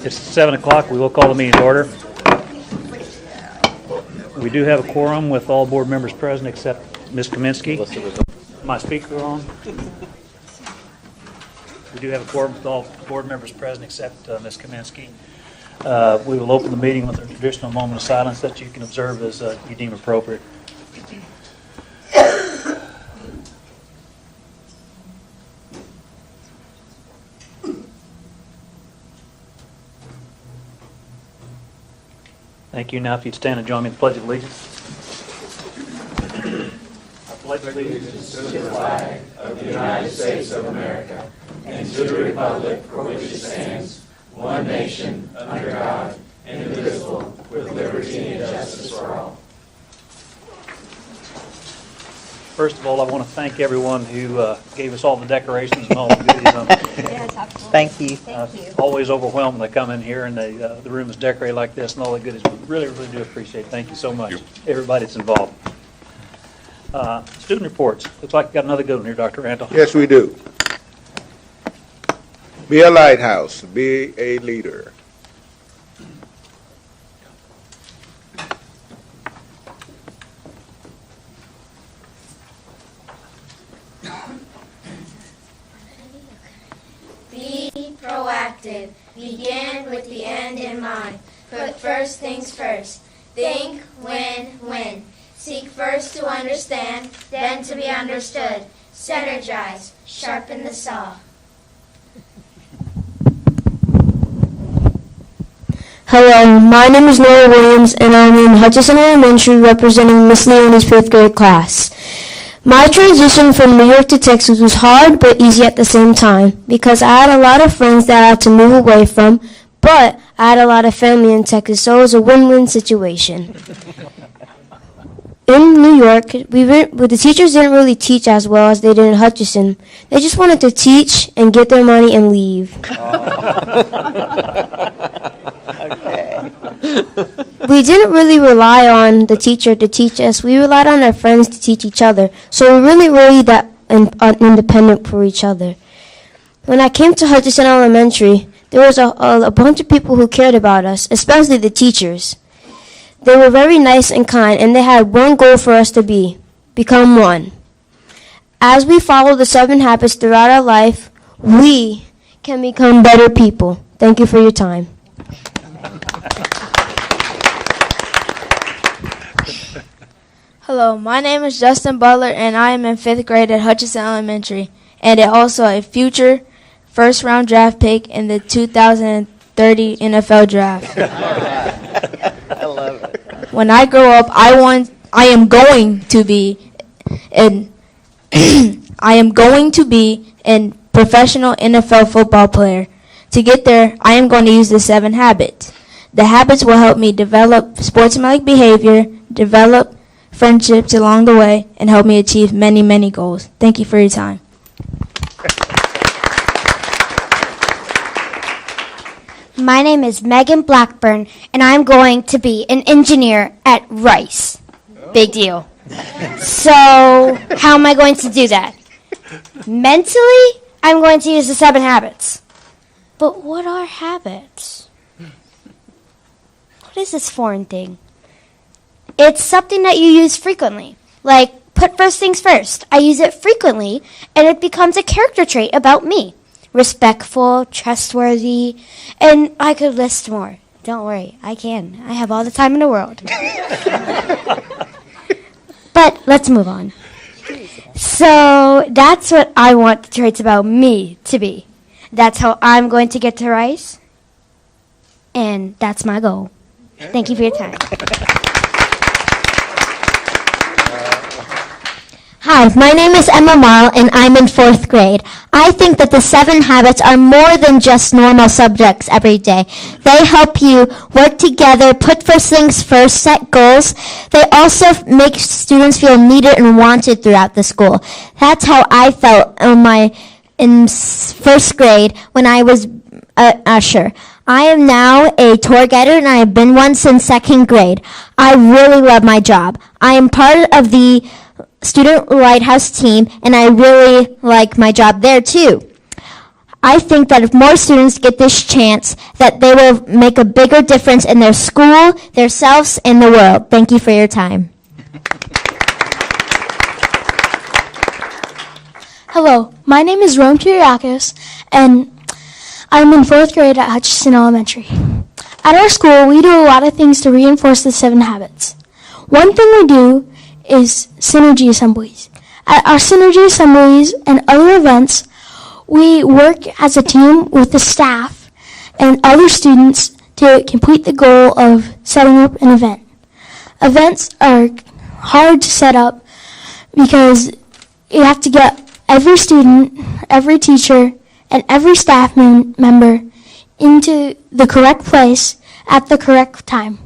It's 7 o'clock. We will call the meeting to order. We do have a quorum with all board members present except Ms. Kaminsky. My speaker on? We do have a quorum with all board members present except Ms. Kaminsky. We will open the meeting with a traditional moment of silence that you can observe as you deem appropriate. Thank you. Now, if you'd stand and join me in the Pledge of Allegiance. I pledge allegiance to the flag of the United States of America and to the republic for which it stands, one nation, under God, indivisible, with liberty and justice for all. First of all, I want to thank everyone who gave us all the decorations and all the goodies on it. Thank you. Always overwhelmed when they come in here and the room is decorated like this and all the goodies. We really, really do appreciate it. Thank you so much, everybody that's involved. Student reports. Looks like we got another good one here, Dr. Randall. Yes, we do. Be a lighthouse. Be a leader. Be proactive. Begin with the end in mind. Put first things first. Think, win. Seek first to understand, then to be understood. Synergize. Sharpen the saw. Hello, my name is Noah Williams, and I'm in Hutchinson Elementary representing Miss Leonie's 5th grade class. My transition from New York to Texas was hard but easy at the same time because I had a lot of friends that I had to move away from, but I had a lot of family in Texas, so it was a win-win situation. In New York, the teachers didn't really teach as well as they did in Hutchinson. They just wanted to teach and get their money and leave. Okay. We didn't really rely on the teacher to teach us. We relied on our friends to teach each other. So we really that independent for each other. When I came to Hutchinson Elementary, there was a bunch of people who cared about us, especially the teachers. They were very nice and kind, and they had one goal for us to become one. As we follow the 7 habits throughout our life, we can become better people. Thank you for your time. Hello, my name is Justin Butler, and I am in 5th grade at Hutchinson Elementary, and also a future first-round draft pick in the 2030 NFL Draft. I love it. When I grow up, I am going to be an professional NFL football player. To get there, I am going to use the 7 habits. The habits will help me develop sportsmanlike behavior, develop friendships along the way, and help me achieve many, many goals. Thank you for your time. My name is Megan Blackburn, and I'm going to be an engineer at Rice. Big deal. So, how am I going to do that? Mentally, I'm going to use the 7 habits. But what are habits? What is this foreign thing? It's something that you use frequently. Like, put first things first. I use it frequently, and it becomes a character trait about me. Respectful, trustworthy, and I could list more. Don't worry, I can. I have all the time in the world. But let's move on. So that's what I want the traits about me to be. That's how I'm going to get to Rice, and that's my goal. Thank you for your time. Hi, my name is Emma Marl, and I'm in 4th grade. I think that the 7 habits are more than just normal subjects every day. They help you work together, put first things first, set goals. They also make students feel needed and wanted throughout the school. That's how I felt in 1st grade when I was an usher. I am now a tour guider, and I have been one since 2nd grade. I really love my job. I am part of the Student Lighthouse team, and I really like my job there too. I think that if more students get this chance, that they will make a bigger difference in their school, themselves, and the world. Thank you for your time. Hello, my name is Rome Kyriakis, and I'm in 4th grade at Hutchinson Elementary. At our school, we do a lot of things to reinforce the 7 habits. One thing we do is synergy assemblies. At our synergy assemblies and other events, we work as a team with the staff and other students to complete the goal of setting up an event. Events are hard to set up because you have to get every student, every teacher, and every staff member into the correct place at the correct time.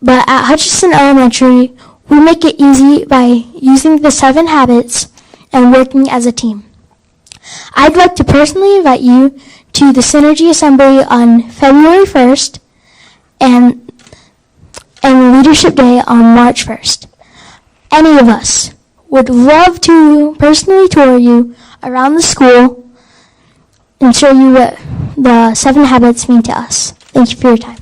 But at Hutchinson Elementary, we make it easy by using the 7 habits and working as a team. I'd like to personally invite you to the Synergy Assembly on February 1st and Leadership Day on March 1st. Any of us would love to personally tour you around the school and show you what the 7 habits mean to us. Thank you for your time.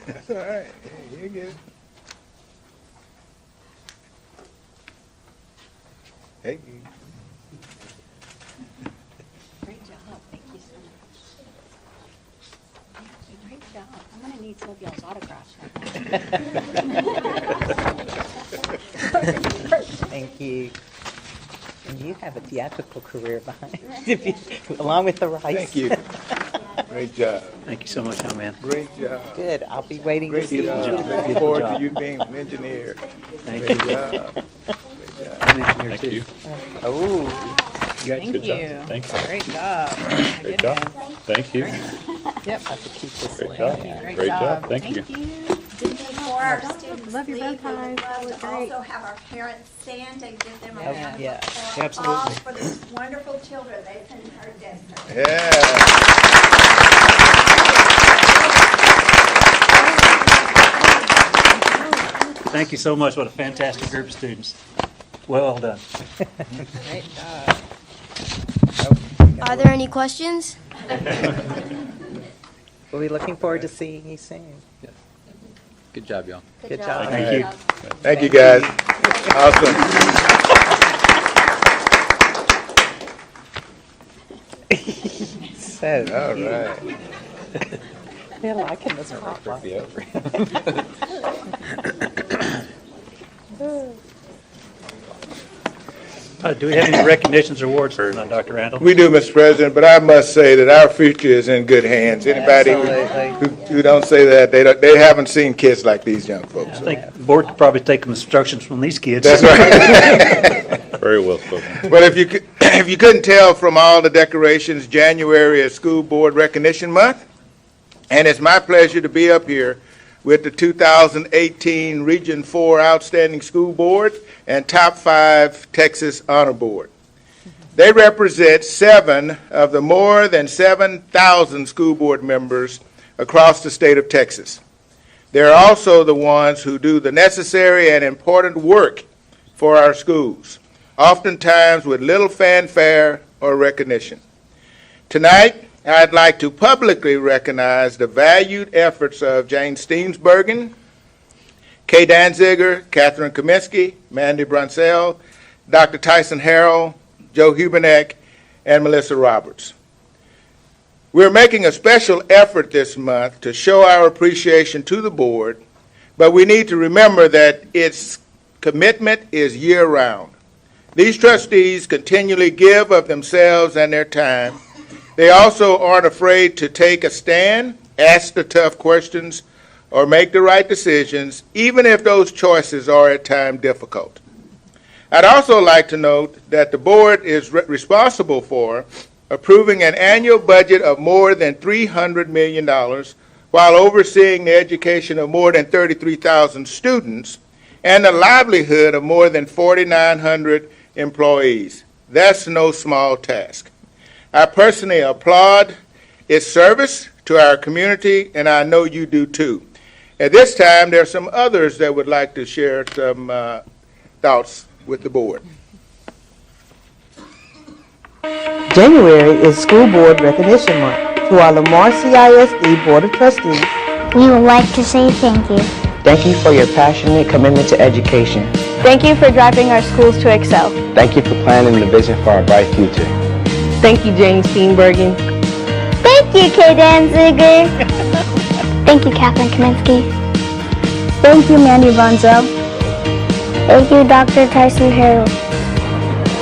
That's all right. You get it. Hey. Great job. Thank you so much. Great job. I'm going to need some of y'all's autographs. Thank you. And you have a theatrical career behind you, along with the rice. Thank you. Great job. Thank you so much, young man. Great job. Good. I'll be waiting Great to see job. you. Looking forward to you being an engineer. Thank Great you. job. Great job. I'm an engineer Thank too. you. Oh, Thank Thank you. you. Thank you. Great job. Great job. Thank you. Yep. I have to keep this Great one. job. Great Great job. job. Thank you. Before our students Love your leave, bow we would ties. love to also have our parents stand and give them a Oh, round of yeah. applause Absolutely. for these wonderful children they've been our destiny. Yeah. Thank you so much. What a fantastic group of students. Well done. Great job. Are there any questions? We'll be looking forward to seeing you soon. Good job, y'all. Good job. Thank you. Thank you, guys. Awesome. So All cute. right. They're liking this spotlight. Do we have any recognitions or awards for Dr. Randall? We do, Mr. President, but I must say that our future is in good hands. Anybody who don't say that, they haven't seen kids like these young folks. I think the board could probably take instructions from these kids. That's right. Very well spoken. Well, if you couldn't tell from all the decorations, January is School Board Recognition Month, and it's my pleasure to be up here with the 2018 Region 4 Outstanding School Board and Top 5 Texas Honor Board. They represent 7 of the more than 7,000 school board members across the state of Texas. They're also the ones who do the necessary and important work for our schools, oftentimes with little fanfare or recognition. Tonight, I'd like to publicly recognize the valued efforts of Jane Steensbergen, Kay Danziger, Catherine Kaminsky, Mandy Brunsell, Dr. Tyson Harrell, Joe Huberneck, and Melissa Roberts. We're making a special effort this month to show our appreciation to the board, but we need to remember that its commitment is year-round. These trustees continually give of themselves and their time. They also aren't afraid to take a stand, ask the tough questions, or make the right decisions, even if those choices are at times difficult. I'd also like to note that the board is responsible for approving an annual budget of more than $300 million while overseeing the education of more than 33,000 students and the livelihood of more than 4,900 employees. That's no small task. I personally applaud its service to our community, and I know you do too. At this time, there are some others that would like to share some thoughts with the board. January is School Board Recognition Month. To our Lamar CISD Board of Trustees, We would like to say thank you. Thank you for your passionate commitment to education. Thank you for driving our schools to excel. Thank you for planning the vision for our bright future. thank you, James Steenbergen. Thank you, Kay Danziger. Thank you, Catherine Kaminsky. Thank you, Mandy Bonzo. Thank you, Dr. Tyson Harold.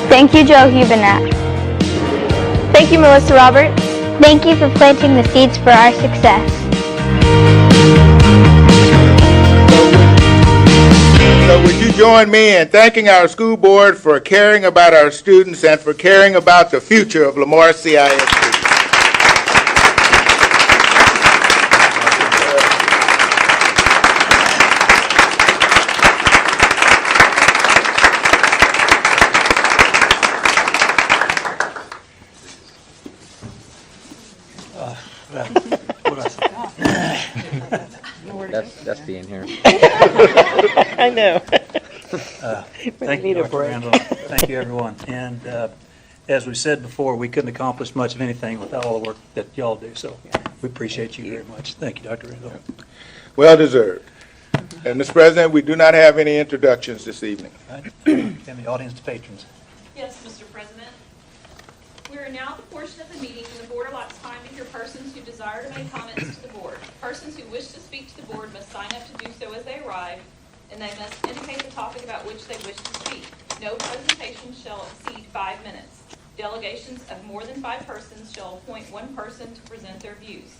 Thank you, Joe Hubenat. Thank you, Melissa Roberts. Thank you for planting the seeds for our success. So would you join me in thanking our school board for caring about our students and for caring about the future of Lamar CISD? That's being here. I know. Thank you, Dr. Randall. Thank you, everyone. And as we said before, we couldn't accomplish much of anything without all the work that y'all do. So we appreciate you very much. Thank you, Dr. Randall. Well deserved. And Mr. President, we do not have any introductions this evening. And the audience to patrons. Yes, Mr. President. We are now at the portion of the meeting when the board allots time to hear persons who desire to make comments to the board. Persons who wish to speak to the board must sign up to do so as they arrive, and they must indicate the topic about which they wish to speak. No presentation shall exceed 5 minutes. Delegations of more than 5 persons shall appoint one person to present their views.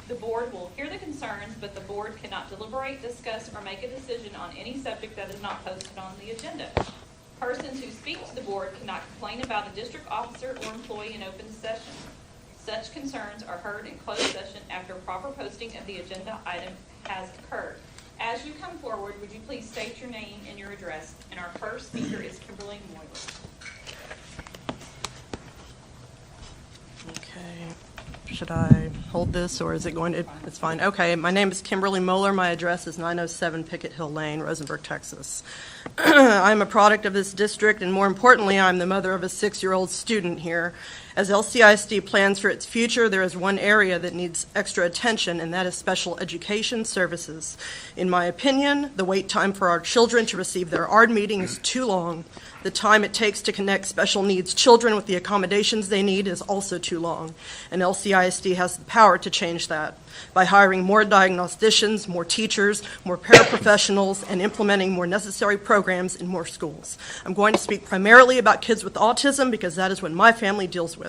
The board will hear the concerns, but the board cannot deliberate, discuss, or make a decision on any subject that is not posted on the agenda. Persons who speak to the board cannot complain about a district officer or employee in open session. Such concerns are heard in closed session after proper posting of the agenda item has occurred. As you come forward, would you please state your name and your address? And our first speaker is Kimberly Moyler. Okay. Should I hold this or is it going to? It's fine. Okay. My name is Kimberly Moeller. My address is 907 Pickett Hill Lane, Rosenberg, Texas. I'm a product of this district, and more importantly, I'm the mother of a 6-year-old student here. As LCISD plans for its future, there is one area that needs extra attention, and that is special education services. In my opinion, the wait time for our children to receive their ARD meeting is too long. The time it takes to connect special needs children with the accommodations they need is also too long, and LCISD has the power to change that by hiring more diagnosticians, more teachers, more paraprofessionals, and implementing more necessary programs in more schools. I'm going to speak primarily about kids with autism because that is what my family deals with.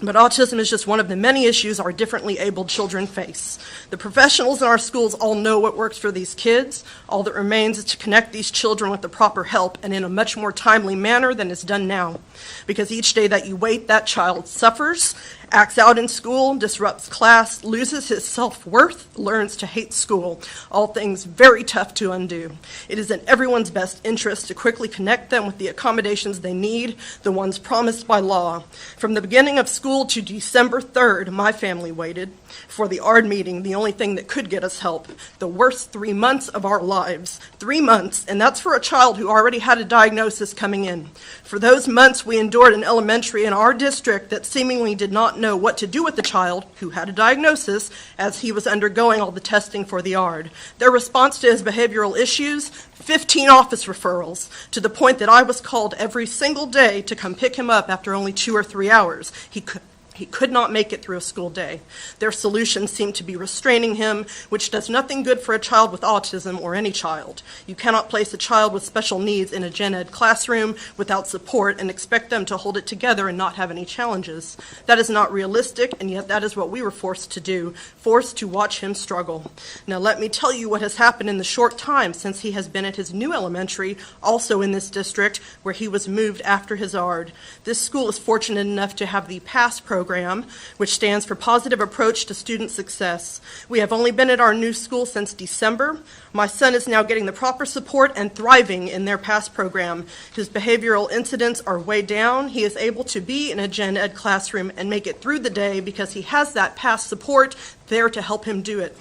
But autism is just one of the many issues our differently abled children face. The professionals in our schools all know what works for these kids. All that remains is to connect these children with the proper help and in a much more timely manner than is done now. Because each day that you wait, that child suffers, acts out in school, disrupts class, loses his self-worth, learns to hate school. All things very tough to undo. It is in everyone's best interest to quickly connect them with the accommodations they need, the ones promised by law. From the beginning of school to December 3rd, my family waited for the ARD meeting, the only thing that could get us help. The worst 3 months of our lives. 3 months, and that's for a child who already had a diagnosis coming in. For those months, we endured an elementary in our district that seemingly did not know what to do with the child who had a diagnosis as he was undergoing all the testing for the ARD. Their response to his behavioral issues, 15 office referrals, to the point that I was called every single day to come pick him up after only 2 or 3 hours. He could not make it through a school day. Their solution seemed to be restraining him, which does nothing good for a child with autism or any child. You cannot place a child with special needs in a gen ed classroom without support and expect them to hold it together and not have any challenges. That is not realistic, and yet that is what we were forced to do, forced to watch him struggle. Now let me tell you what has happened in the short time since he has been at his new elementary, also in this district, where he was moved after his ARD. This school is fortunate enough to have the PASS program, program, which stands for Positive Approach to Student Success. We have only been at our new school since December. My son is now getting the proper support and thriving in their PASS program. His behavioral incidents are way down. He is able to be in a gen ed classroom and make it through the day because he has that PASS support there to help him do it.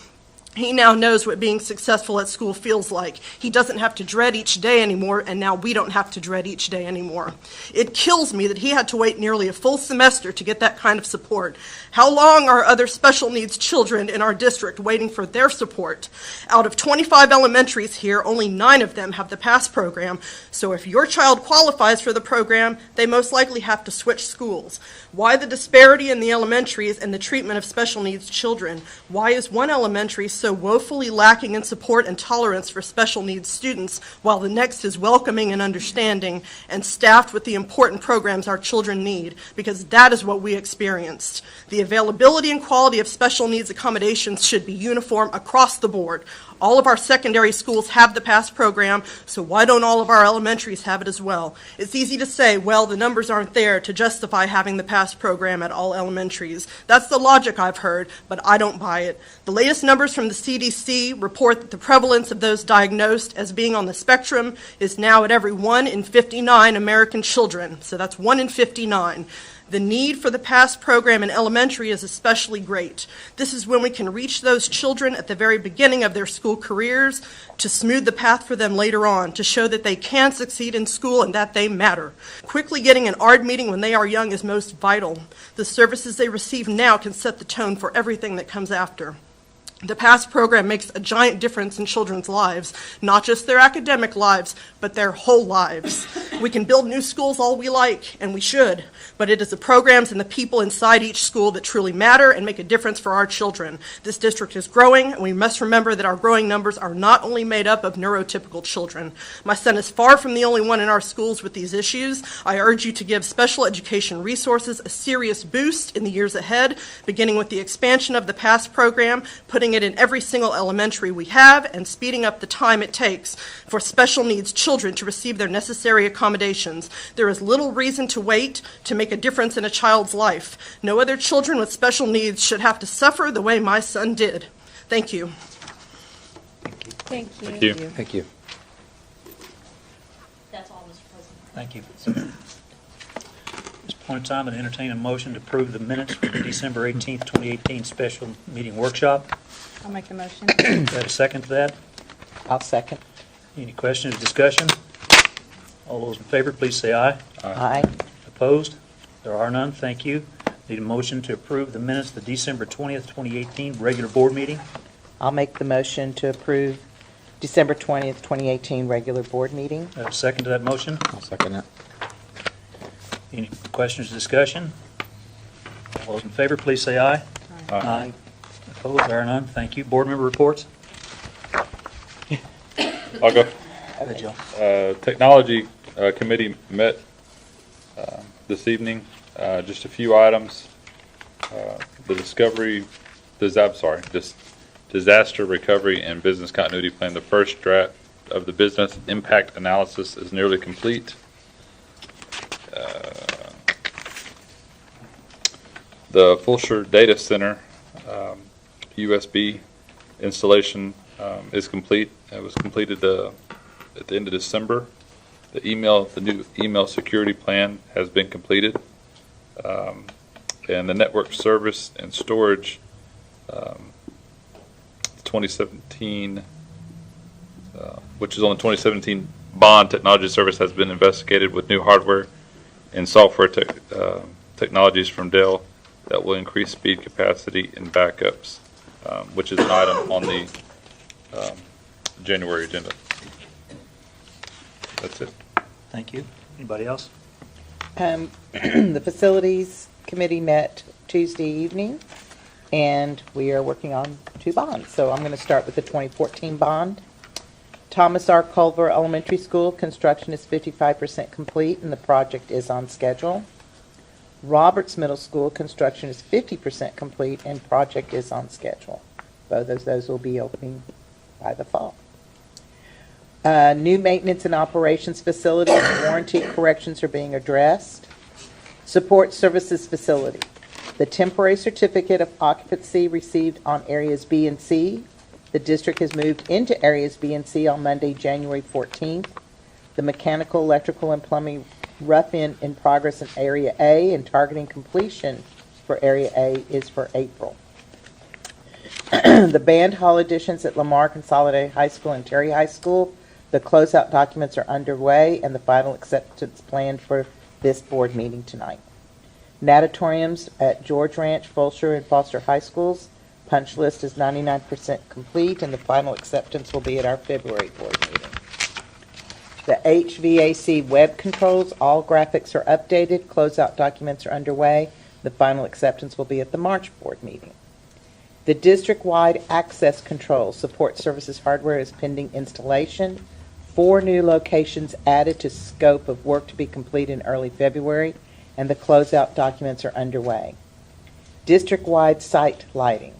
He now knows what being successful at school feels like. He doesn't have to dread each day anymore, and now we don't have to dread each day anymore. It kills me that he had to wait nearly a full semester to get that kind of support. How long are other special needs children in our district waiting for their support? Out of 25 elementaries here, only 9 of them have the PASS program, so if your child qualifies for the program, they most likely have to switch schools. Why the disparity in the elementaries and the treatment of special needs children? Why is one elementary so woefully lacking in support and tolerance for special needs students, while the next is welcoming and understanding and staffed with the important programs our children need? Because that is what we experienced. The availability and quality of special needs accommodations should be uniform across the board. All of our secondary schools have the PASS program, so why don't all of our elementaries have it as well? It's easy to say, well, the numbers aren't there to justify having the PASS program at all elementaries. That's the logic I've heard, but I don't buy it. The latest numbers from the CDC report that the prevalence of those diagnosed as being on the spectrum is now at every 1 in 59 American children, so that's 1 in 59. The need for the PASS program in elementary is especially great. This is when we can reach those children at the very beginning of their school careers to smooth the path for them later on, to show that they can succeed in school and that they matter. Quickly getting an ARD meeting when they are young is most vital. The services they receive now can set the tone for everything that comes after. The PASS program makes a giant difference in children's lives, not just their academic lives, but their whole lives. We can build new schools all we like, and we should, but it is the programs and the people inside each school that truly matter and make a difference for our children. This district is growing, and we must remember that our growing numbers are not only made up of neurotypical children. My son is far from the only one in our schools with these issues. I urge you to give special education resources a serious boost in the years ahead, beginning with the expansion of the PASS program, putting it in every single elementary we have, and speeding up the time it takes for special needs children to receive their necessary accommodations. There is little reason to wait to make a difference in a child's life. No other children with special needs should have to suffer the way my son did. Thank you. Thank you. Thank you. Thank you. That's all, Mr. President. Thank you. At this point in time, I entertain a motion to approve the minutes for the December 18th, 2018 special meeting workshop. I'll make the motion. Do you have a second to that? I'll second. Any questions, discussion? All those in favor, please say aye. Aye. Opposed? There are none. Thank you. Need a motion to approve the minutes of the December 20th, 2018 regular board meeting. I'll make the motion to approve December 20th, 2018 regular board meeting. Do I have a second to that motion? I'll second it. Any questions, discussion? All those in favor, please say aye. Aye. Opposed? There are none. Thank you. Board member reports? I'll go. Go ahead, Joe. Technology Committee met this evening. Just a few items. The disaster recovery and business continuity plan. The first draft of the business impact analysis is nearly complete. The Fulshire Data Center USB installation is complete. It was completed at the end of December. The new email security plan has been completed. And the network service and storage 2017, which is on the 2017 bond technology service, has been investigated with new hardware and software technologies from Dell that will increase speed, capacity, and backups, which is an item on the January agenda. That's it. Thank you. Anybody else? The Facilities Committee met Tuesday evening, and we are working on 2 bonds. So I'm going to start with the 2014 bond. Thomas R. Culver Elementary School construction is 55% complete, and the project is on schedule. Roberts Middle School construction is 50% complete, and project is on schedule. Both of those will be opening by the fall. New maintenance and operations facilities warranty corrections are being addressed. Support services facility. The temporary certificate of occupancy received on areas B and C. The district has moved into areas B and C on Monday, January 14th. The mechanical, electrical, and plumbing rough-in progress in Area A and targeting completion for Area A is for April. The band hall additions at Lamar Consolidated High School and Terry High School, the closeout documents are underway and the final acceptance planned for this board meeting tonight. Natatoriums at George Ranch, Fulshear, and Foster High Schools. Punch list is 99% complete, and the final acceptance will be at our February board meeting. The HVAC web controls, all graphics are updated, closeout documents are underway. The final acceptance will be at the March board meeting. The district-wide access control support services hardware is pending installation. 4 new locations added to scope of work to be completed in early February, and the closeout documents are underway. District-wide site lighting.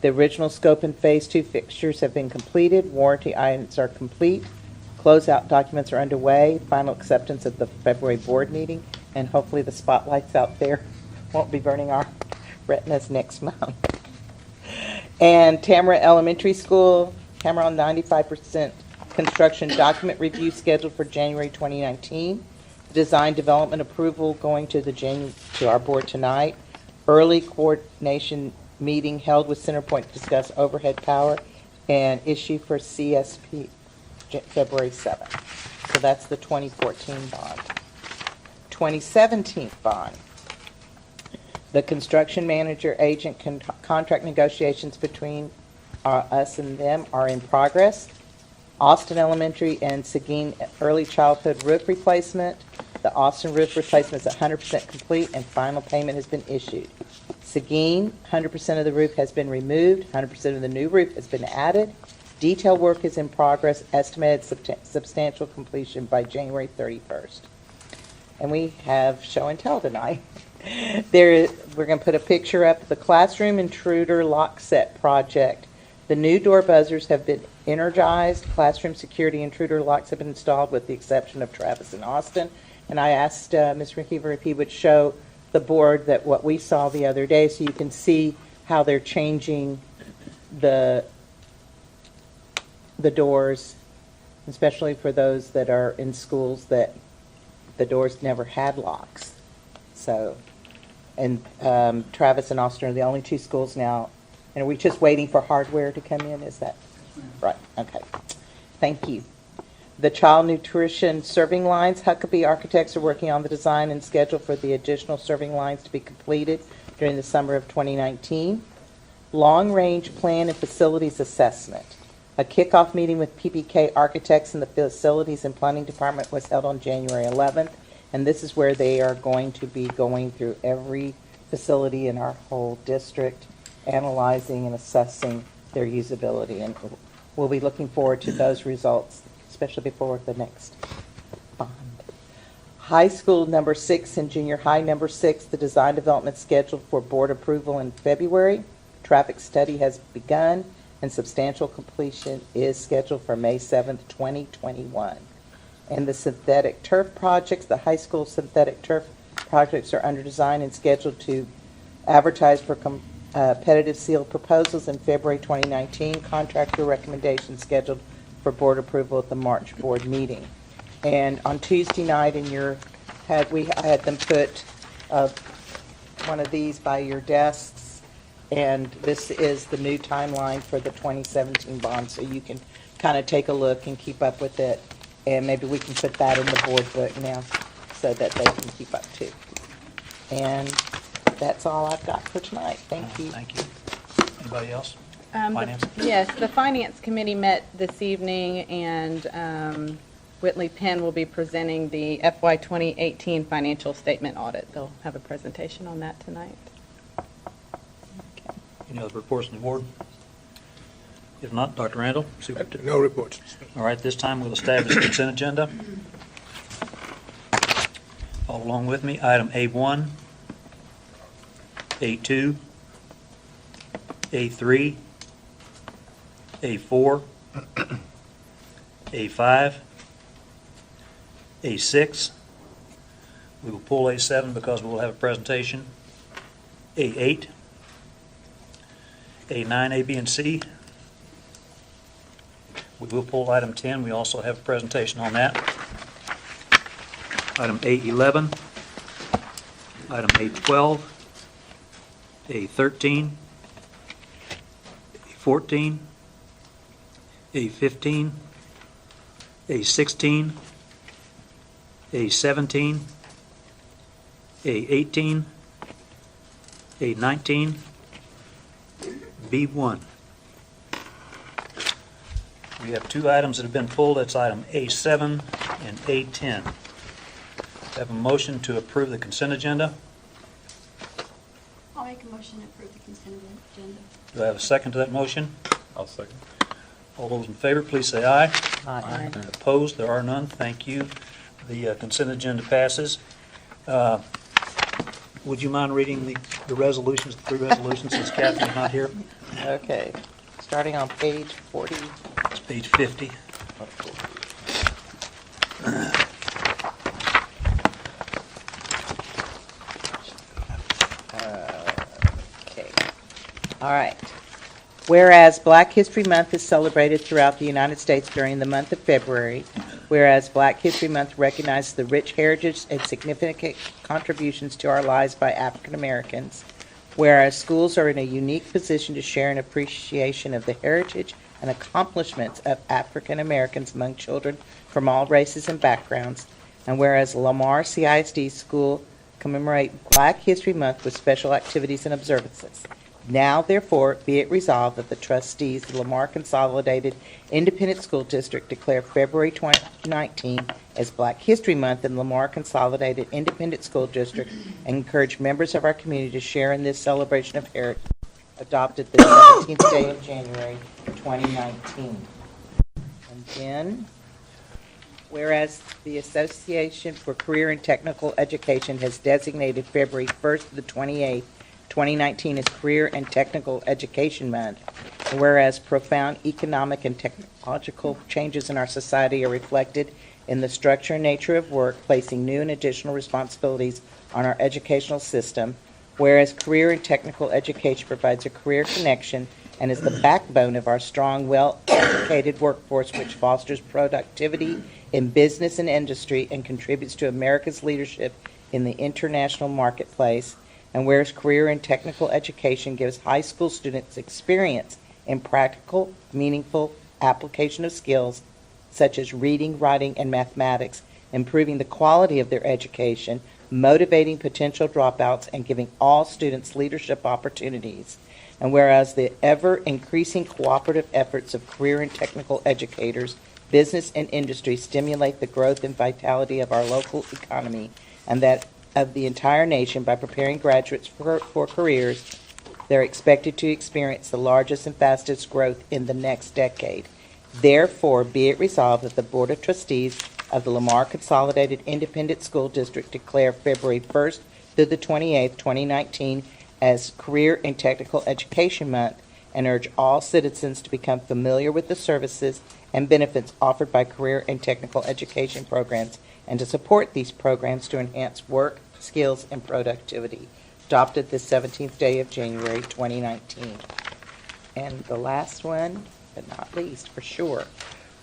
The original scope and Phase 2 fixtures have been completed. Warranty items are complete. Closeout documents are underway. Final acceptance at the February board meeting, and hopefully the spotlights out there won't be burning our retinas next month. And Tamara Elementary School, Tamara on 95% construction document review scheduled for January 2019. Design development approval going to our board tonight. Early coordination meeting held with Centerpoint to discuss overhead power and issue for CSP February 7th. So that's the 2014 bond. 2017 bond. The construction manager agent contract negotiations between us and them are in progress. Austin Elementary and Seguin early childhood roof replacement. The Austin roof replacement is 100% complete and final payment has been issued. Seguin, 100% of the roof has been removed, 100% of the new roof has been added. Detail work is in progress, estimated substantial completion by January 31st. And we have show and tell tonight. We're going to put a picture up of the classroom intruder lock set project. The new door buzzers have been energized. Classroom security intruder locks have been installed with the exception of Travis and Austin. And I asked Ms. McKeever if he would show the board that what we saw the other day so you can see how they're changing the doors, especially for those that are in schools that the doors never had locks. So, and Travis and Austin are the only 2 schools now. And are we just waiting for hardware to come in? Is that right? Okay. Thank you. The child nutrition serving lines, Huckabee Architects are working on the design and schedule for the additional serving lines to be completed during the summer of 2019. Long-range plan and facilities assessment. A kickoff meeting with PPK Architects in the Facilities and Planning Department was held on January 11th, and this is where they are going to be going through every facility in our whole district, analyzing and assessing their usability, and we'll be looking forward to those results, especially before the next bond. High school number 6 and junior high number 6, the design development scheduled for board approval in February. Traffic study has begun and substantial completion is scheduled for May 7th, 2021. And the synthetic turf projects, the high school synthetic turf projects are under design and scheduled to advertise for competitive sealed proposals in February 2019. Contractor recommendations scheduled for board approval at the March board meeting. And on Tuesday night I had them put one of these by your desks, and this is the new timeline for the 2017 bond, so you can kind of take a look and keep up with it, and maybe we can put that in the board book now so that they can keep up too. And that's all I've got for tonight. Thank you. Thank you. Anybody else? Finance? Yes, the Finance Committee met this evening, and Whitley Penn will be presenting the FY 2018 financial statement audit. They'll have a presentation on that tonight. Any other reports from the board? If not, Dr. Randall? Superintendent. No reports. All right, this time we'll establish the consent agenda. Follow along with me. Item A1, A2, A3, A4, A5, A6. We will pull A7 because we will have a presentation. A8, A9, A, B, and C. We will pull item 10. We also have a presentation on that. Item A11, item A12, A13, A14, A15, A16, A17, A18, A19, B1. We have two items that have been pulled. That's item A7 and A10. I have a motion to approve the consent agenda. I'll make a motion to approve the consent agenda. Do I have a second to that motion? I'll second. All those in favor, please say aye. Aye. Opposed? There are none. Thank you. The consent agenda passes. Would you mind reading the resolutions, the three resolutions, since Kathy's not here? Okay, starting on page 40. It's page 50. Okay. All right. Whereas Black History Month is celebrated throughout the United States during the month of February, whereas Black History Month recognizes the rich heritage and significant contributions to our lives by African Americans, whereas schools are in a unique position to share an appreciation of the heritage and accomplishments of African Americans among children from all races and backgrounds, and whereas Lamar CISD School commemorate Black History Month with special activities and observances. Now, therefore, be it resolved that the trustees of the Lamar Consolidated Independent School District declare February 2019 as Black History Month in Lamar Consolidated Independent School District and encourage members of our community to share in this celebration of heritage, adopted the 17th day of January 2019. And then, whereas the Association for Career and Technical Education has designated February 1st to the 28th, 2019 as Career and Technical Education Month, whereas profound economic and technological changes in our society are reflected in the structure and nature of work, placing new and additional responsibilities on our educational system, whereas career and technical education provides a career connection and is the backbone of our strong, well-educated workforce, which fosters productivity in business and industry and contributes to America's leadership in the international marketplace, and whereas career and technical education gives high school students experience in practical, meaningful application of skills such as reading, writing, and mathematics, improving the quality of their education, motivating potential dropouts, and giving all students leadership opportunities. And whereas the ever-increasing cooperative efforts of career and technical educators, business, and industry stimulate the growth and vitality of our local economy, and that of the entire nation by preparing graduates for careers, they're expected to experience the largest and fastest growth in the next decade. Therefore, be it resolved that the Board of Trustees of the Lamar Consolidated Independent School District declare February 1st through the 28th, 2019 as Career and Technical Education Month, and urge all citizens to become familiar with the services and benefits offered by career and technical education programs and to support these programs to enhance work, skills, and productivity. Adopted the 17th day of January 2019. And the last one, but not least, for sure.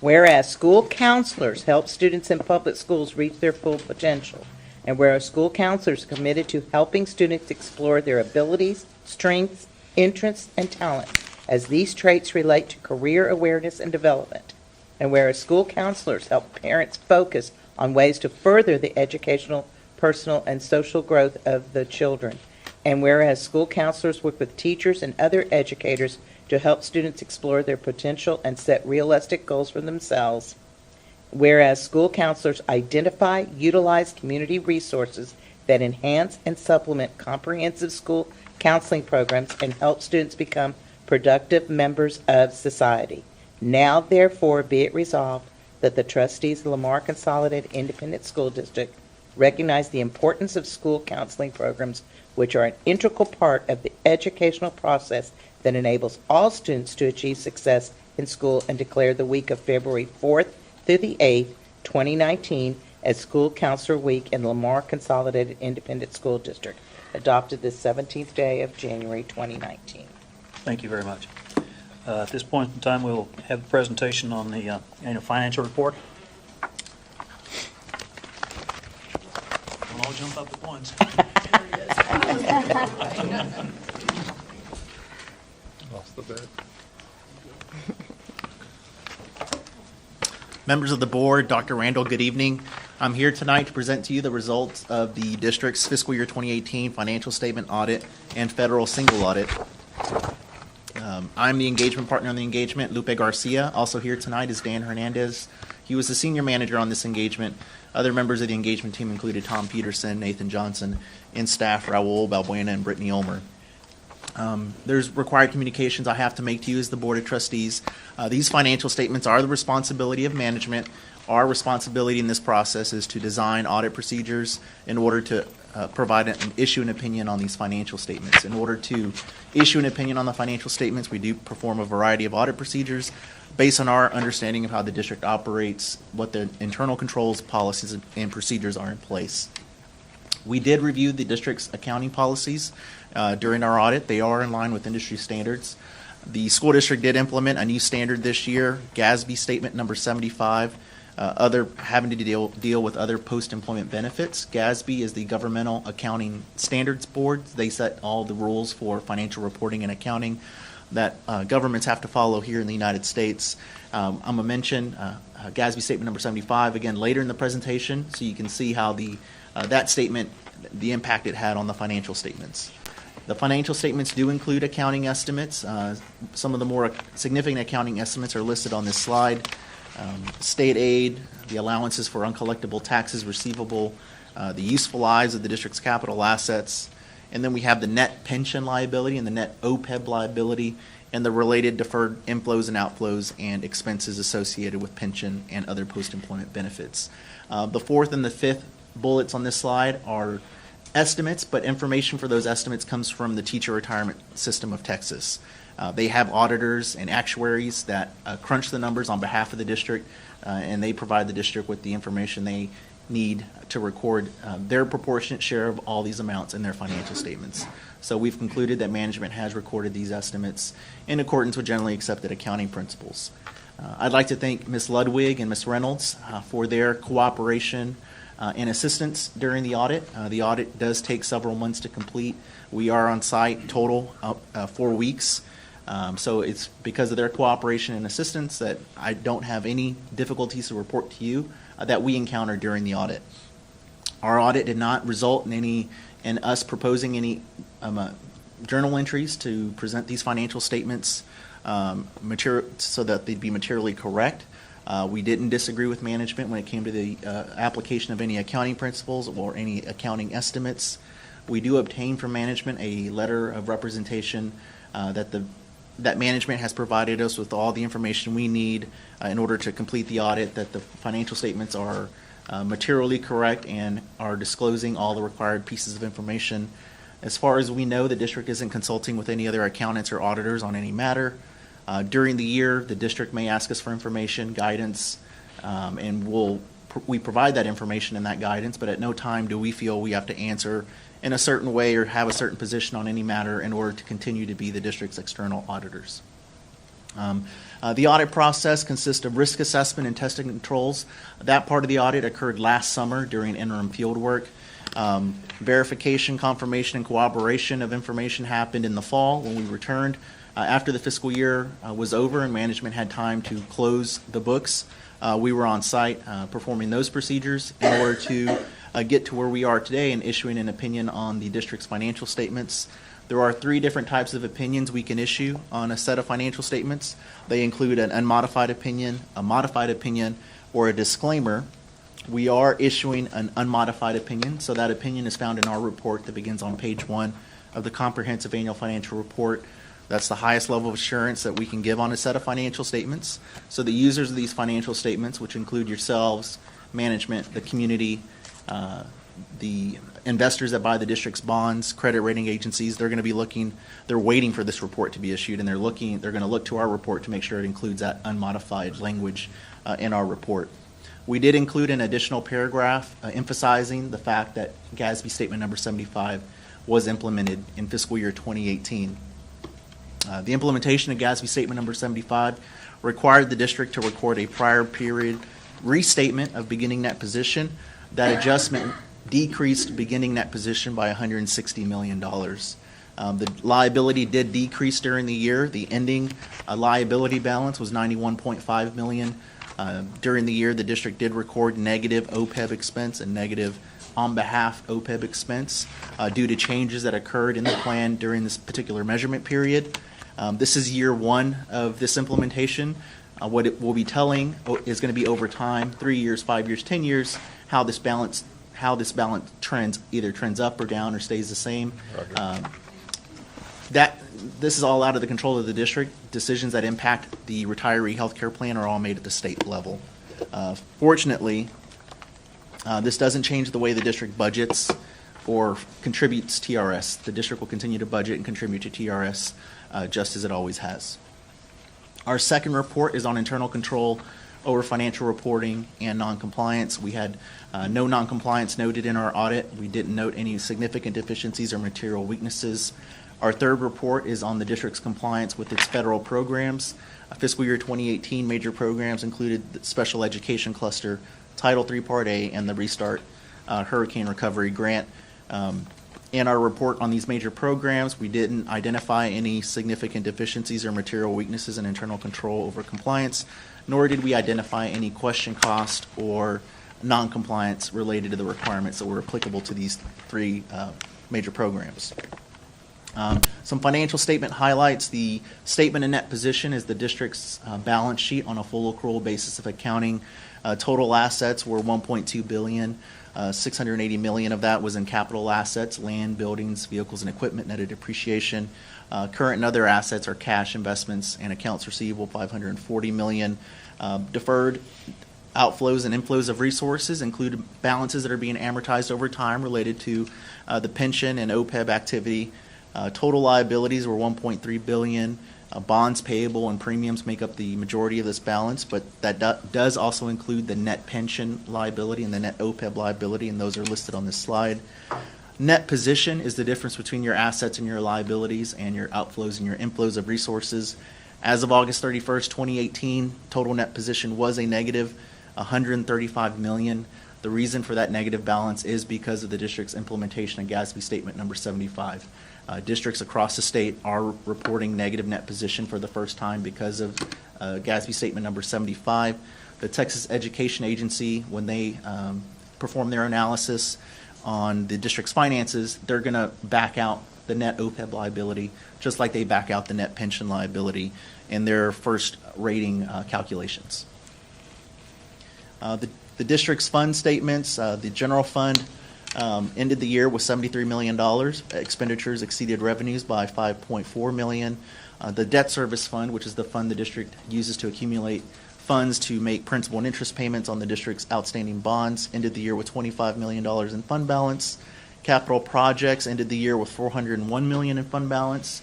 Whereas school counselors help students in public schools reach their full potential, and whereas school counselors are committed to helping students explore their abilities, strengths, interests, and talents, as these traits relate to career awareness and development, and whereas school counselors help parents focus on ways to further the educational, personal, and social growth of the children, and whereas school counselors work with teachers and other educators to help students explore their potential and set realistic goals for themselves, whereas school counselors identify, utilize community resources that enhance and supplement comprehensive school counseling programs and help students become productive members of society. Now, therefore, be it resolved that the trustees of Lamar Consolidated Independent School District recognize the importance of school counseling programs, which are an integral part of the educational process that enables all students to achieve success in school, and declare the week of February 4th through the 8th, 2019 as School Counselor Week in Lamar Consolidated Independent School District. adopted this 17th day of January 2019. Thank you very much. At this point in time, we'll have the presentation on the annual financial report. We'll all jump up at once. Lost the bed. Members of the board, Dr. Randall, good evening. I'm here tonight to present to you the results of the district's fiscal year 2018 financial statement audit and federal single audit. I'm the engagement partner on the engagement, Lupe Garcia. Also here tonight is Dan Hernandez. He was the senior manager on this engagement. Other members of the engagement team included Tom Peterson, Nathan Johnson, and staff Raul Balbuena and Brittany Ulmer. There's required communications I have to make to you as the Board of Trustees. These financial statements are the responsibility of management. Our responsibility in this process is to design audit procedures in order to provide and issue an opinion on these financial statements. In order to issue an opinion on the financial statements, we do perform a variety of audit procedures based on our understanding of how the district operates, what the internal controls, policies, and procedures are in place. We did review the district's accounting policies during our audit. They are in line with industry standards. The school district did implement a new standard this year, GASB statement number 75, having to deal with other post-employment benefits. GASB is the Governmental Accounting Standards Board. They set all the rules for financial reporting and accounting that governments have to follow here in the United States. I'm going to mention GASB statement number 75 again later in the presentation, so you can see how that statement, the impact it had on the financial statements. The financial statements do include accounting estimates. Some of the more significant accounting estimates are listed on this slide. State aid, the allowances for uncollectible taxes receivable, the useful lives of the district's capital assets, and then we have the net pension liability and the net OPEB liability and the related deferred inflows and outflows and expenses associated with pension and other post-employment benefits. The fourth and the fifth bullets on this slide are estimates, but information for those estimates comes from the Teacher Retirement System of Texas. They have auditors and actuaries that crunch the numbers on behalf of the district, and they provide the district with the information they need to record their proportionate share of all these amounts in their financial statements. So we've concluded that management has recorded these estimates in accordance with generally accepted accounting principles. I'd like to thank Ms. Ludwig and Ms. Reynolds for their cooperation and assistance during the audit. The audit does take several months to complete. We are on site total 4 weeks. So it's because of their cooperation and assistance that I don't have any difficulties to report to you that we encountered during the audit. Our audit did not result in us proposing any journal entries to present these financial statements so that they'd be materially correct. We didn't disagree with management when it came to the application of any accounting principles or any accounting estimates. We do obtain from management a letter of representation that management has provided us with all the information we need in order to complete the audit, that the financial statements are materially correct and are disclosing all the required pieces of information. As far as we know, the district isn't consulting with any other accountants or auditors on any matter. During the year, the district may ask us for information, guidance, and we provide that information and that guidance, but at no time do we feel we have to answer in a certain way or have a certain position on any matter in order to continue to be the district's external auditors. The audit process consists of risk assessment and testing controls. That part of the audit occurred last summer during interim field work. Verification, confirmation, and corroboration of information happened in the fall when we returned. After the fiscal year was over and management had time to close the books, we were on site performing those procedures in order to get to where we are today and issuing an opinion on the district's financial statements. There are 3 different types of opinions we can issue on a set of financial statements. They include an unmodified opinion, a modified opinion, or a disclaimer. We are issuing an unmodified opinion, so that opinion is found in our report that begins on page 1 of the comprehensive annual financial report. That's the highest level of assurance that we can give on a set of financial statements. So the users of these financial statements, which include yourselves, management, the community, the investors that buy the district's bonds, credit rating agencies, they're going to be they're waiting for this report to be issued, and they're going to look to our report to make sure it includes that unmodified language in our report. We did include an additional paragraph emphasizing the fact that GASB statement number 75 was implemented in fiscal year 2018. The implementation of GASB Statement Number 75 required the district to record a prior period restatement of beginning net position. That adjustment decreased beginning net position by $160 million. The liability did decrease during the year. The ending liability balance was $91.5 million. During the year, the district did record negative OPEB expense and negative on behalf OPEB expense due to changes that occurred in the plan during this particular measurement period. This is year one of this implementation. What it will be telling is going to be over time, 3 years, 5 years, 10 years, how this balance trends, either trends up or down or stays the same. This is all out of the control of the district. Decisions that impact the retiree health care plan are all made at the state level. Fortunately, this doesn't change the way the district budgets or contributes TRS. The district will continue to budget and contribute to TRS just as it always has. Our second report is on internal control over financial reporting and noncompliance. We had no noncompliance noted in our audit. We didn't note any significant deficiencies or material weaknesses. Our third report is on the district's compliance with its federal programs. Fiscal year 2018 major programs included the Special Education Cluster, Title III Part A, and the Restart Hurricane Recovery Grant. In our report on these major programs, we didn't identify any significant deficiencies or material weaknesses in internal control over compliance, nor did we identify any question cost or noncompliance related to the requirements that were applicable to these three major programs. Some financial statement highlights. The statement of net position is the district's balance sheet on a full accrual basis of accounting. Total assets were $1.2 billion. $680 million of that was in capital assets, land, buildings, vehicles, and equipment, net of depreciation. Current and other assets are cash, investments, and accounts receivable, $540 million. Deferred outflows and inflows of resources include balances that are being amortized over time related to the pension and OPEB activity. Total liabilities were $1.3 billion. Bonds payable and premiums make up the majority of this balance, but that does also include the net pension liability and the net OPEB liability, and those are listed on this slide. Net position is the difference between your assets and your liabilities and your outflows and your inflows of resources. As of August 31st, 2018, total net position was a negative $135 million. The reason for that negative balance is because of the district's implementation of GASB Statement Number 75. Districts across the state are reporting negative net position for the first time because of GASB Statement Number 75. The Texas Education Agency, when they perform their analysis on the district's finances, they're going to back out the net OPEB liability, just like they back out the net pension liability in their first rating calculations. The district's fund statements, the general fund ended the year with $73 million. Expenditures exceeded revenues by $5.4 million. The debt service fund, which is the fund the district uses to accumulate funds to make principal and interest payments on the district's outstanding bonds, ended the year with $25 million in fund balance. Capital projects ended the year with $401 million in fund balance.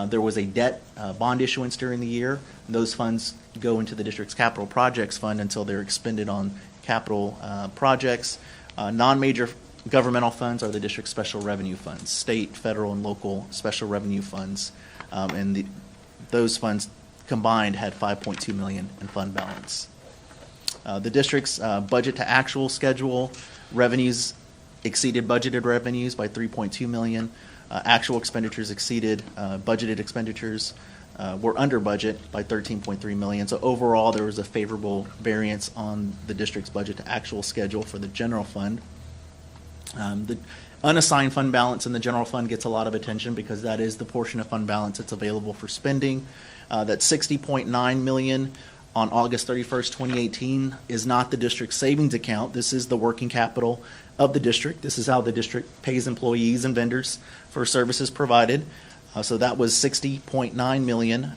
There was a debt bond issuance during the year. Those funds go into the district's capital projects fund until they're expended on capital projects. Non-major governmental funds are the district's special revenue funds, state, federal, and local special revenue funds, and those funds combined had $5.2 million in fund balance. The district's budget to actual schedule, revenues exceeded budgeted revenues by $3.2 million. Actual expenditures exceeded budgeted expenditures, were under budget by $13.3 million. So overall, there was a favorable variance on the district's budget to actual schedule for the general fund. The unassigned fund balance in the general fund gets a lot of attention because that is the portion of fund balance that's available for spending. That $60.9 million on August 31st, 2018 is not the district's savings account. This is the working capital of the district. This is how the district pays employees and vendors for services provided. So that was $60.9 million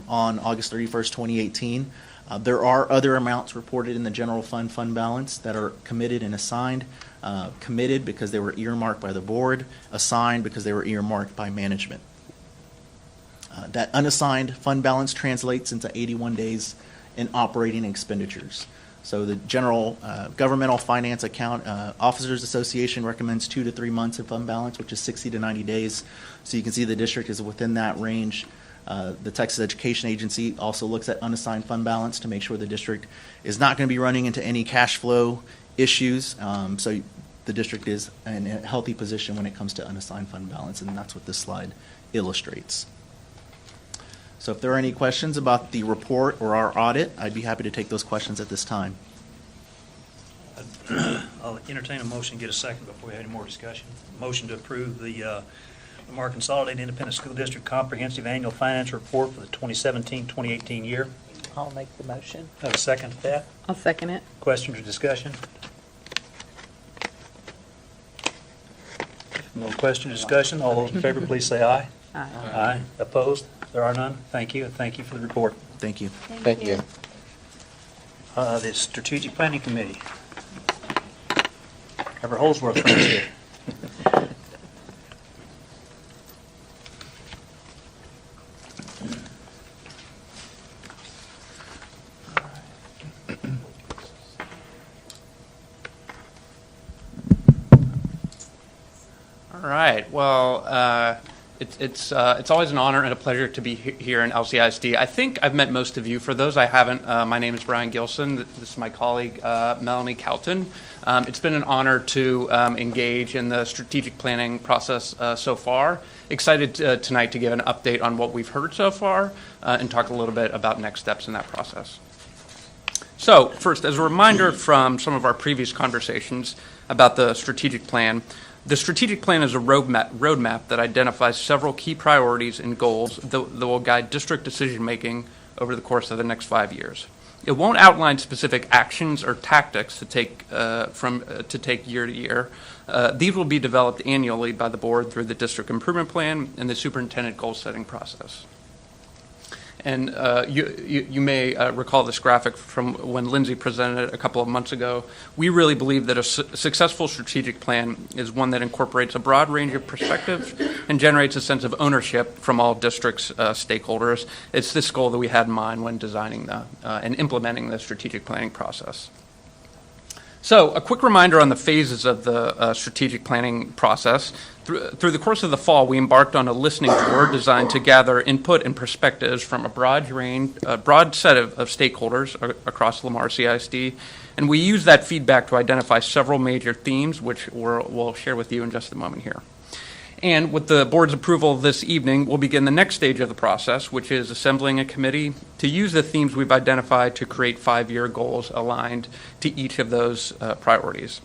on August 31st, 2018. There are other amounts reported in the general fund balance that are committed and assigned. Committed because they were earmarked by the board, assigned because they were earmarked by management. That unassigned fund balance translates into 81 days in operating expenditures. So the general governmental finance account Officers Association recommends 2 to 3 months of fund balance, which is 60 to 90 days. So you can see the district is within that range. The Texas Education Agency also looks at unassigned fund balance to make sure the district is not going to be running into any cash flow issues. So the district is in a healthy position when it comes to unassigned fund balance, and that's what this slide illustrates. So if there are any questions about the report or our audit, I'd be happy to take those questions at this time. I'll entertain a motion, get a second before we have any more discussion. Motion to approve the Lamar Consolidated Independent School District Comprehensive Annual Financial Report for the 2017-2018 year. I'll make the motion. Have a second to that? I'll second it. Questions or discussion? No question or discussion. All those in favor, please say aye. Aye. Aye. Opposed? There are none. Thank you, and thank you for the report. Thank you. Thank you. The Strategic Planning Committee. Ever Holsworth friends here. All right. Well, it's always an honor and a pleasure to be here in LCISD. I think I've met most of you. For those I haven't, my name is Brian Gilson. This is my colleague, Melanie Calton. It's been an honor to engage in the strategic planning process so far. Excited tonight to give an update on what we've heard so far and talk a little bit about next steps in that process. So first, as a reminder from some of our previous conversations about the strategic plan, the strategic plan is a roadmap that identifies several key priorities and goals that will guide district decision-making over the course of the next 5 years. It won't outline specific actions or tactics to take year to year. These will be developed annually by the board through the district improvement plan and the superintendent goal-setting process. And you may recall this graphic from when Lindsay presented it a couple of months ago. We really believe that a successful strategic plan is one that incorporates a broad range of perspectives and generates a sense of ownership from all districts' stakeholders. It's this goal that we had in mind when designing and implementing the strategic planning process. So a quick reminder on the phases of the strategic planning process. Through the course of the fall, we embarked on a listening tour designed to gather input and perspectives from a broad set of stakeholders across Lamar CISD, and we used that feedback to identify several major themes, which we'll share with you in just a moment here. And with the board's approval this evening, we'll begin the next stage of the process, which is assembling a committee to use the themes we've identified to create 5-year goals aligned to each of those priorities.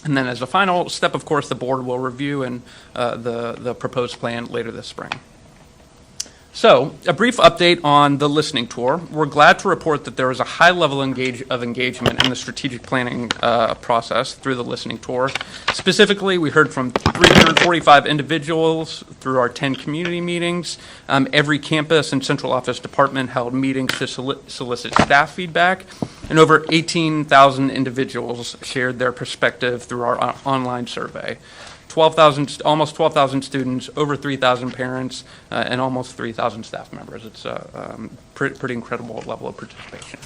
And then as a final step, of course, the board will review the proposed plan later this spring. So, a brief update on the listening tour. We're glad to report that there was a high level of engagement in the strategic planning process through the listening tour. Specifically, we heard from 345 individuals through our 10 community meetings. Every campus and central office department held meetings to solicit staff feedback. And over 18,000 individuals shared their perspective through our online survey. Almost 12,000 students, over 3,000 parents, and almost 3,000 staff members. It's a pretty incredible level of participation.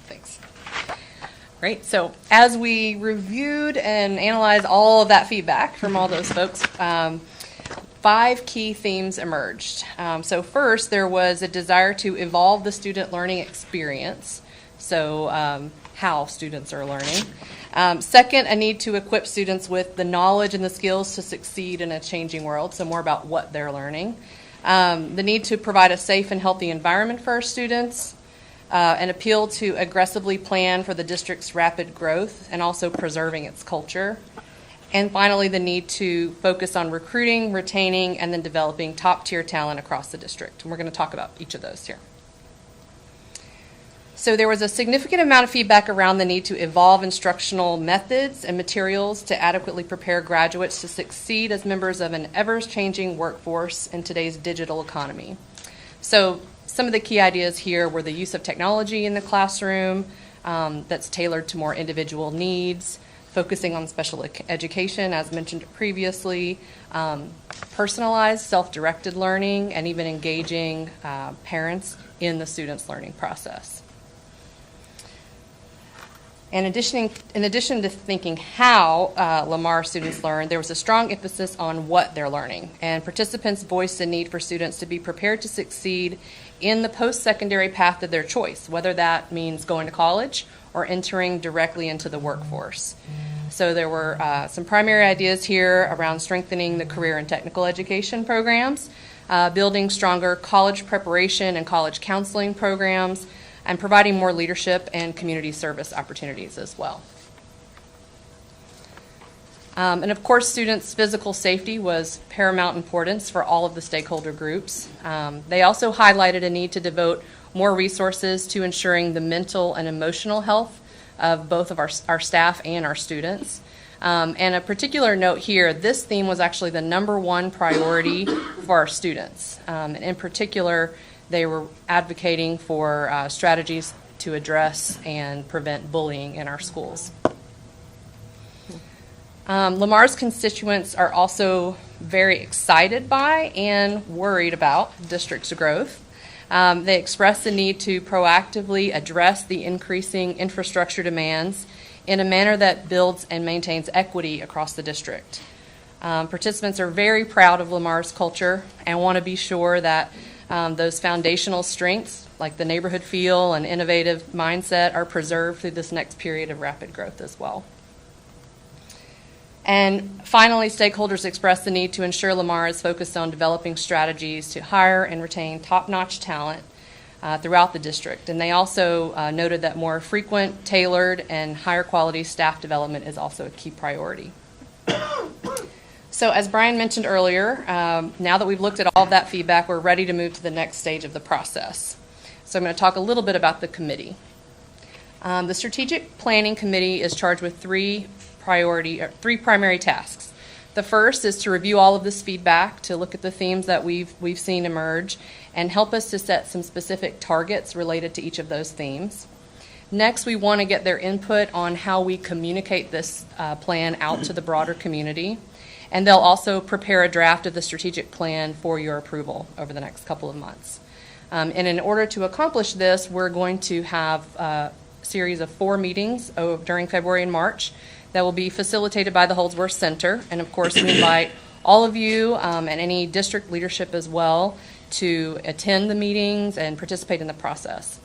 Thanks. Great. So as we reviewed and analyzed all of that feedback from all those folks, 5 key themes emerged. So first, there was a desire to evolve the student learning experience, so how students are learning. Second, a need to equip students with the knowledge and the skills to succeed in a changing world, so more about what they're learning. The need to provide a safe and healthy environment for our students, an appeal to aggressively plan for the district's rapid growth and also preserving its culture. And finally, the need to focus on recruiting, retaining, and then developing top-tier talent across the district. And we're going to talk about each of those here. So there was a significant amount of feedback around the need to evolve instructional methods and materials to adequately prepare graduates to succeed as members of an ever-changing workforce in today's digital economy. So some of the key ideas here were the use of technology in the classroom that's tailored to more individual needs, focusing on special education, as mentioned previously, personalized, self-directed learning, and even engaging parents in the students' learning process. And in addition to thinking how Lamar students learn, there was a strong emphasis on what they're learning. And participants voiced the need for students to be prepared to succeed in the post-secondary path of their choice, whether that means going to college or entering directly into the workforce. So there were some primary ideas here around strengthening the career and technical education programs, building stronger college preparation and college counseling programs, and providing more leadership and community service opportunities as well. And of course, students' physical safety was paramount importance for all of the stakeholder groups. They also highlighted a need to devote more resources to ensuring the mental and emotional health of both of our staff and our students. And a particular note here, this theme was actually the #1 priority for our students. And in particular, they were advocating for strategies to address and prevent bullying in our schools. Lamar's constituents are also very excited by and worried about the district's growth. They expressed the need to proactively address the increasing infrastructure demands in a manner that builds and maintains equity across the district. Participants are very proud of Lamar's culture and want to be sure that those foundational strengths, like the neighborhood feel and innovative mindset, are preserved through this next period of rapid growth as well. And finally, stakeholders expressed the need to ensure Lamar is focused on developing strategies to hire and retain top-notch talent throughout the district. And they also noted that more frequent, tailored, and higher quality staff development is also a key priority. So as Brian mentioned earlier, now that we've looked at all of that feedback, we're ready to move to the next stage of the process. So I'm going to talk a little bit about the committee. The Strategic Planning Committee is charged with three primary tasks. The first is to review all of this feedback, to look at the themes that we've seen emerge, and help us to set some specific targets related to each of those themes. Next, we want to get their input on how we communicate this plan out to the broader community. And they'll also prepare a draft of the strategic plan for your approval over the next couple of months. And in order to accomplish this, we're going to have a series of 4 meetings during February and March that will be facilitated by the Holdsworth Center. And of course, we invite all of you and any district leadership as well to attend the meetings and participate in the process.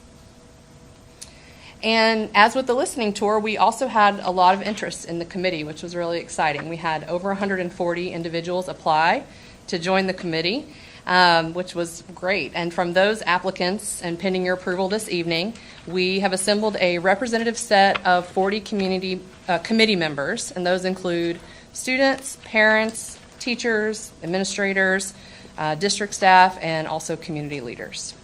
And as with the listening tour, we also had a lot of interest in the committee, which was really exciting. We had over 140 individuals apply to join the committee, which was great. And from those applicants, and pending your approval this evening, we have assembled a representative set of 40 committee members, and those include students, parents, teachers, administrators, district staff, and also community leaders.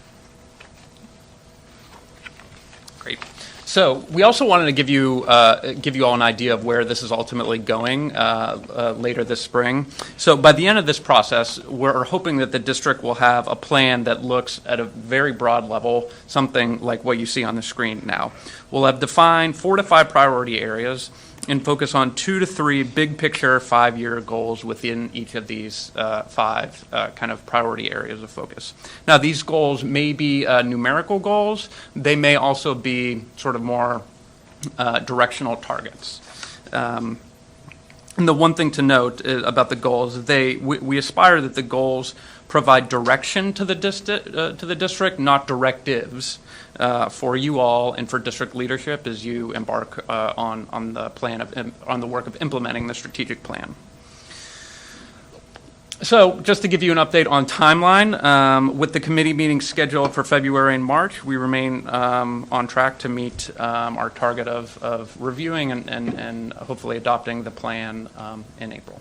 Great. So we also wanted to give you all an idea of where this is ultimately going later this spring. So by the end of this process, we're hoping that the district will have a plan that looks at a very broad level, something like what you see on the screen now. We'll have defined 4 to 5 priority areas and focus on 2 to 3 big picture 5-year goals within each of these 5 kind of priority areas of focus. Now, these goals may be numerical goals. They may also be sort of more directional targets. And the one thing to note about the goals is we aspire that the goals provide direction to the district, not directives for you all and for district leadership as you embark on the work of implementing the strategic plan. So just to give you an update on timeline, with the committee meetings scheduled for February and March, we remain on track to meet our target of reviewing and hopefully adopting the plan in April.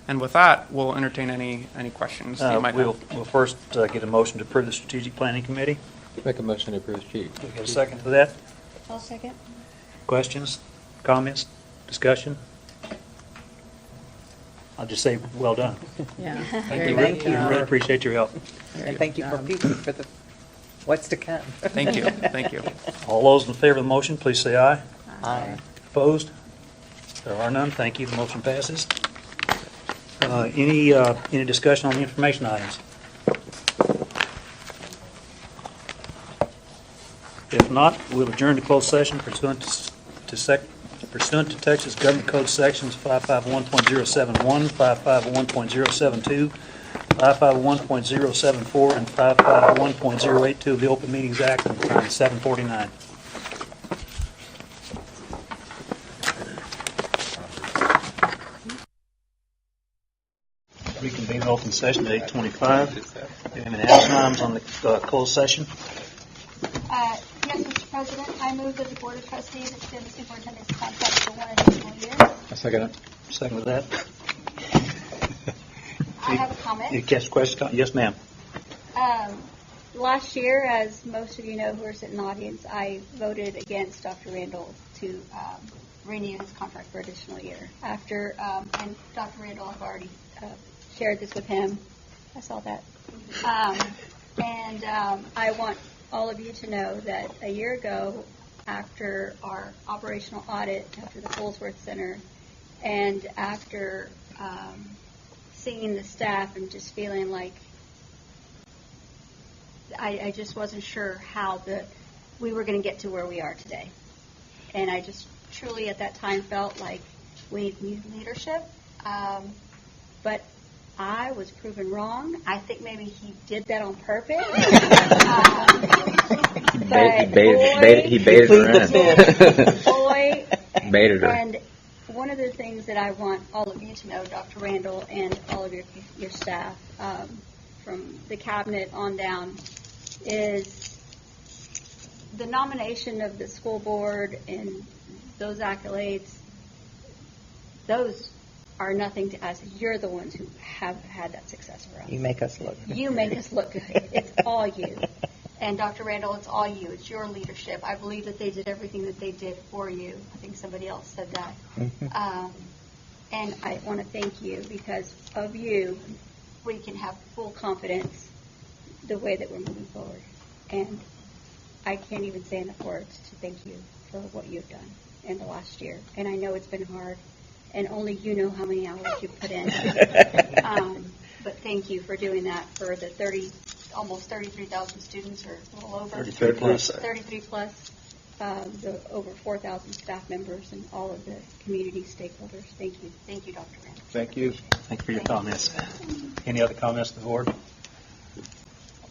And with that, we'll entertain any questions that you might have. We'll first get a motion to approve the Strategic Planning Committee. Make a motion to approve the strategic. We get a second to that? I'll second. Questions, comments, discussion? I'll just say, well done. Yeah. Thank you. Thank you. We really appreciate your help. And thank you for what's to come. Thank you. Thank you. All those in favor of the motion, please say aye. Aye. Opposed? There are none. Thank you. The motion passes. Any discussion on the information items? If not, we'll adjourn to closed session pursuant to Texas Government Code Sections 551.071, 551.072, 551.074, and 551.082 of the Open Meetings Act, and time 7:49. Reconvene open session at 8:25. Do you have any action items on the closed session? Yes, Mr. President, I move that the Board of Trustees extend the superintendent's contract for one additional year. I second it. Second with that. I have a comment. You catch the question? Yes, ma'am. Last year, as most of you know who are sitting in the audience, I voted against Dr. Randall to renew his contract for an additional year. After, and Dr. Randall, I've already shared this with him. I saw that. I want all of you to know that a year ago, after our operational audit, after the Colesworth Center, and after seeing the staff and just feeling like I just wasn't sure how we were going to get to where we are today. And I just truly at that time felt like we need leadership. But I was proven wrong. I think maybe he did that on purpose. He baited her in. Boy, Baited her. and one of the things that I want all of you to know, Dr. Randall and all of your staff, from the cabinet on down, is the nomination of the school board and those accolades. Those are nothing to us. You're the ones who have had that success for us. You make us look good. You make us look good. It's all you. And Dr. Randall, it's all you. It's your leadership. I believe that they did everything that they did for you. I think somebody else said that. And I want to thank you. Because of you, we can have full confidence the way that we're moving forward. And I can't even say enough words to thank you for what you've done in the last year. And I know it's been hard. And only you know how many hours you've put in. But thank you for doing that for the almost 33,000 students, or a little over. 33 plus. 33 plus, the over 4,000 staff members and all of the community stakeholders. Thank you. Thank you, Dr. Randall. Thank you. Thank you for your comments. Any other comments to the board?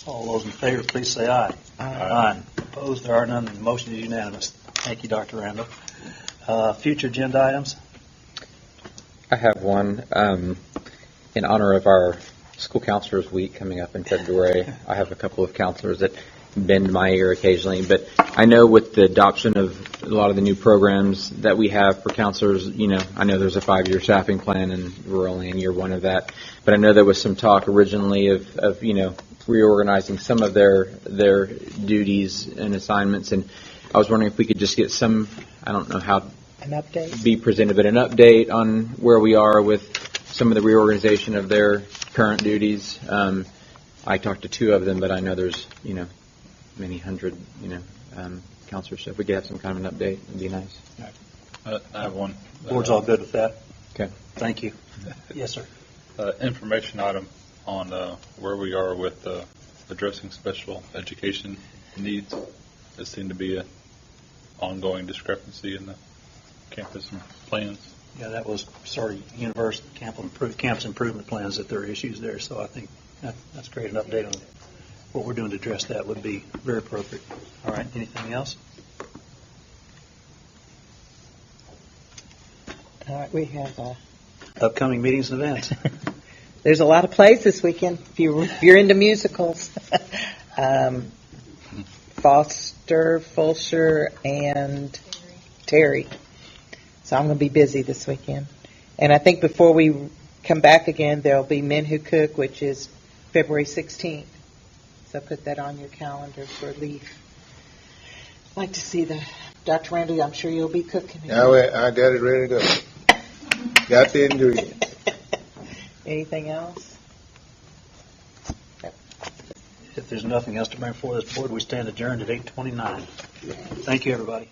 All those in favor, please say aye. Aye. Opposed? There are none. The motion is unanimous. Thank you, Dr. Randall. Future agenda items? I have one in honor of our School Counselors Week coming up in February. I have a couple of counselors that bend my ear occasionally, but I know with the adoption of a lot of the new programs that we have for counselors, I know there's a 5-year staffing plan, and we're only in year 1 of that. But I know there was some talk originally of reorganizing some of their duties and assignments, and I was wondering if we could just get some, I don't know how an update, be presented, but an update on where we are with some of the reorganization of their current duties. I talked to 2 of them, but I know there's many hundred counselors. So if we could have some kind of an update, it'd be nice. I have one. Board's all good with that. Okay. Thank you. Yes, sir. Information item on where we are with addressing special education needs. There seemed to be an ongoing discrepancy in the campus plans. Yeah, that was sort of universal campus improvement plans, that there are issues there. So I think that's great. An update on what we're doing to address that would be very appropriate. All right. Anything else? All right, we have upcoming meetings and events. There's a lot of plays this weekend if you're into musicals. Foster, Fulsher, and Terry. So I'm going to be busy this weekend. And I think before we come back again, there'll be Men Who Cook, which is February 16th. So put that on your calendar for Leaf. I'd like to see Dr. Randall, I'm sure you'll be cooking. I got it ready to go. Got the ingredients. Anything else? If there's nothing else to bring forward this board, we stand adjourned at 8:29. Thank you, everybody.